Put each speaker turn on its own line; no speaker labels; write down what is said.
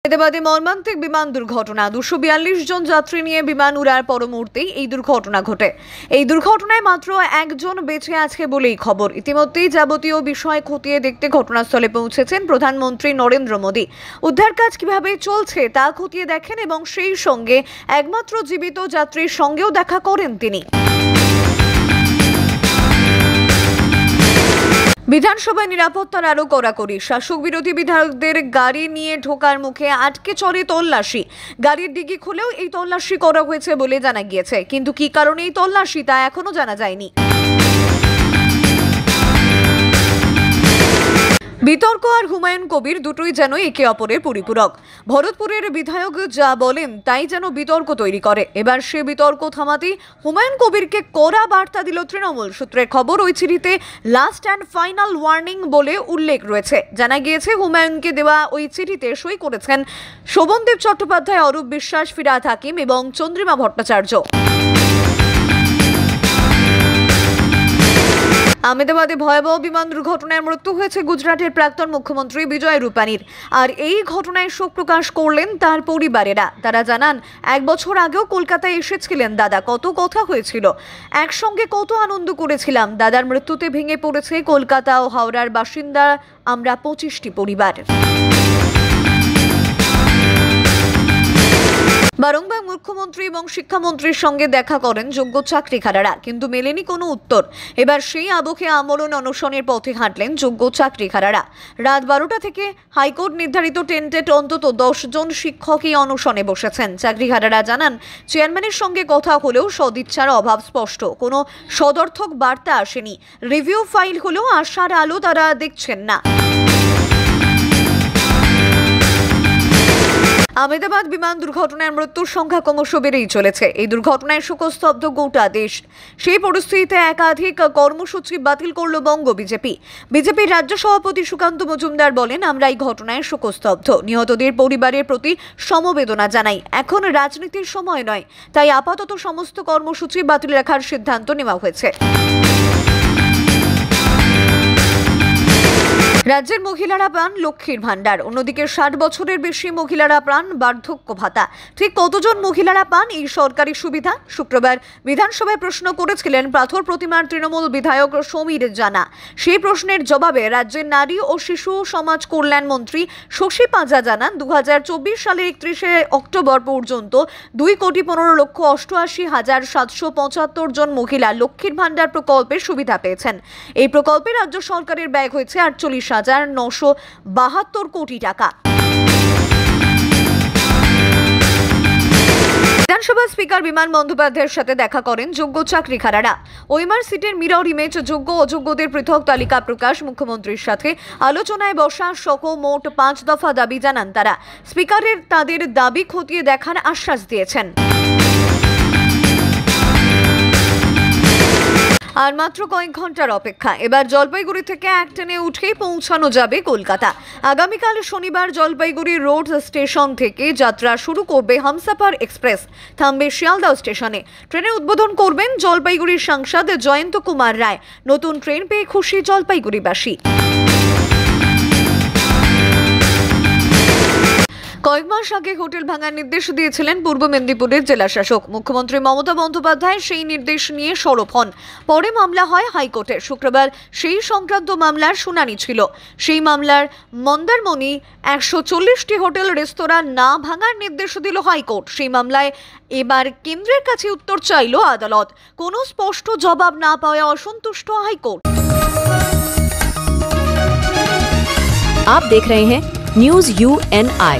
হায়দ্রাবাদে মর্মান্তিক বিমান দুর্ঘটনা 242 জন যাত্রী নিয়ে বিমান উড়ার পর মুহূর্তেই এই দুর্ঘটনা ঘটে। এই দুর্ঘটনায় মাত্র একজন বেঁচে আছে বলেই খবর। ইতিমধ্যেই যাবতীয় বিষয় খতিয়ে দেখতে ঘটনাস্থলে পৌঁছেছেন প্রধানমন্ত্রী নরেন্দ্র মোদী। উদ্ধার কাজ কিভাবে চলছে তা খতিয়ে দেখেন এবং সেই সঙ্গে একমাত্র জীবিত যাত্রীর সঙ্গেও দেখা করেন তিনি। বিধানসভায় নিরাপত্তার আরও কড়াকড়ি। শাসক বিরোধী বিধায়কদের গাড়ি নিয়ে ঢোকার মুখে আটকে চলে তল্লাশি। গাড়ির ডিগি খুলেও এই তল্লাশি করা হয়েছে বলে জানা গিয়েছে, কিন্তু কি কারণে এই তল্লাশি তা এখনো জানা যায়নি। বিতর্ক আর হুমায়ুন কবির দুটোই যেন একে অপরের পরিপূরক। ভরতপুরের বিধায়ক যা বলেন তাই যেন বিতর্ক তৈরি করে। এবার সে বিতর্ক থামাতেই হুমায়ুন কবিরকে কড়া বার্তা দিল তৃণমূল। সূত্রের খবর, ওই চিঠিতে লাস্ট অ্যান্ড ফাইনাল ওয়ার্নিং বলে উল্লেখ রয়েছে। জানা গিয়েছে হুমায়ুনকে দেওয়া ওই চিঠিতে সই করেছেন শোভনদেব চট্টোপাধ্যায়, অরূপ বিশ্বাস, ফিরহাদ হাকিম এবং চন্দ্রিমা ভট্টাচার্য। আহমেদাবাদে ভয়াবহ বিমান দুর্ঘটনায় মৃত্যু হয়েছে গুজরাটের প্রাক্তন মুখ্যমন্ত্রী বিজয় রূপানীর। আর এই ঘটনায় শোক প্রকাশ করলেন তার পরিবারেরা। তারা জানান, 1 বছর আগেও কলকাতায় এসেছিলেন দাদা, কত কথা হয়েছিল, একসঙ্গে কত আনন্দ করেছিলাম। দাদার মৃত্যুতে ভেঙে পড়েছে কলকাতা ও হাওড়ার বাসিন্দা আমরা 25টি পরিবার। বারংবার মুখ্যমন্ত্রী এবং শিক্ষামন্ত্রীর সঙ্গে দেখা করেন যোগ্য চাকরিহারারা, কিন্তু মেলেনি কোনো উত্তর। এবার সেই আবহে আমরণ অনশনের পথে হাঁটলেন যোগ্য চাকরিহারারা। রাত 12টা থেকে হাইকোর্ট নির্ধারিত টেন্টে অন্তত 10 জন শিক্ষকই অনশনে বসেছেন। চাকরিহারারা জানান, চেয়ারম্যানের সঙ্গে কথা হলেও সদিচ্ছার অভাব স্পষ্ট। কোনো সদর্থক বার্তা আসেনি। রিভিউ ফাইল হলেও আশার আলো তারা দেখছেন না। আহমেদাবাদ বিমান দুর্ঘটনায় মৃত্যুর সংখ্যা ক্রমশ বেড়েই চলেছে। এই দুর্ঘটনায় শোকস্তব্ধ গোটা দেশ। সেই পরিস্থিতিতে একাধিক কর্মসূচি বাতিল করল বঙ্গ বিজেপি। বিজেপির রাজ্য সভাপতি সুকান্ত মজুমদার বলেন, আমরা এই ঘটনায় শোকস্তব্ধ। নিহতদের পরিবারের প্রতি সমবেদনা জানাই। এখন রাজনীতির সময় নয়, তাই আপাতত সমস্ত কর্মসূচি বাতিল রাখার সিদ্ধান্ত নেওয়া হয়েছে। রাজ্যের মহিলারা পান লক্ষ্মীর ভান্ডার, অন্যদিকে 60 বছরের বেশি মহিলারা পান বার্ধক্য ভাতা। ঠিক কতজন মহিলারা পান এই সরকারি সুবিধা? শুক্রবার বিধানসভায় প্রশ্ন করেছিলেন পাথর প্রতিমার তৃণমূল বিধায়ক সমীর জানা। সেই প্রশ্নের জবাবে রাজ্যের নারী ও শিশু সমাজ কল্যাণ মন্ত্রী শশী পাঁজা জানান, 2024 সালের 31শে অক্টোবর পর্যন্ত 2,15,88,775 জন মহিলা লক্ষ্মীর ভান্ডার প্রকল্পের সুবিধা পেয়েছেন। এই প্রকল্পে রাজ্য সরকারের ব্যয় হয়েছে 48,972 কোটি টাকা। বিধানসভা স্পিকার বিমান বন্দ্যোপাধ্যায়ের সাথে দেখা করেন যোগ্য চাকরিহারারা। ওএমআর সিটের মিরর ইমেজ, যোগ্য অযোগ্যদের পৃথক তালিকা প্রকাশ, মুখ্যমন্ত্রীর সাথে আলোচনায় বসা সহ মোট 5 দফা দাবি জানান তারা। স্পিকারের তাদের দাবি খতিয়ে দেখার আশ্বাস দিয়েছেন। আর মাত্র কয়েক ঘন্টার অপেক্ষা। এবার জলপাইগুড়ি থেকে এক ট্রেনে উঠেই পৌঁছানো যাবে কলকাতা। আগামীকাল শনিবার জলপাইগুড়ি রোড স্টেশন থেকে যাত্রা শুরু করবে হামসাফার এক্সপ্রেস। থামবে শিয়ালদহ স্টেশনে। ট্রেনের উদ্বোধন করবেন জলপাইগুড়ির সাংসদ জয়ন্ত কুমার রায়। নতুন ট্রেন পেয়ে খুশি জলপাইগুড়িবাসী। কয়েক মাস আগে হোটেল ভাঙার নির্দেশ দিয়েছিলেন পূর্ব মেদিনীপুরের জেলা শাসক। মুখ্যমন্ত্রী মমতা বন্দ্যোপাধ্যায় সেই নির্দেশ নিয়ে সরব হন। পরে মামলা হয় হাইকোর্টে। শুক্রবার সেই সংক্রান্ত মামলার শুনানি ছিল। সেই মামলার মন্দারমণি 140টি হোটেল রেস্তোরাঁ না ভাঙার নির্দেশ দিল হাইকোর্ট। সেই মামলায় এবার কেন্দ্রের কাছে উত্তর চাইল আদালত। কোনো স্পষ্ট জবাব না পাওয়ায় অসন্তুষ্ট হাইকোর্ট।
आप देख रहे हैं न्यूज़ UNI।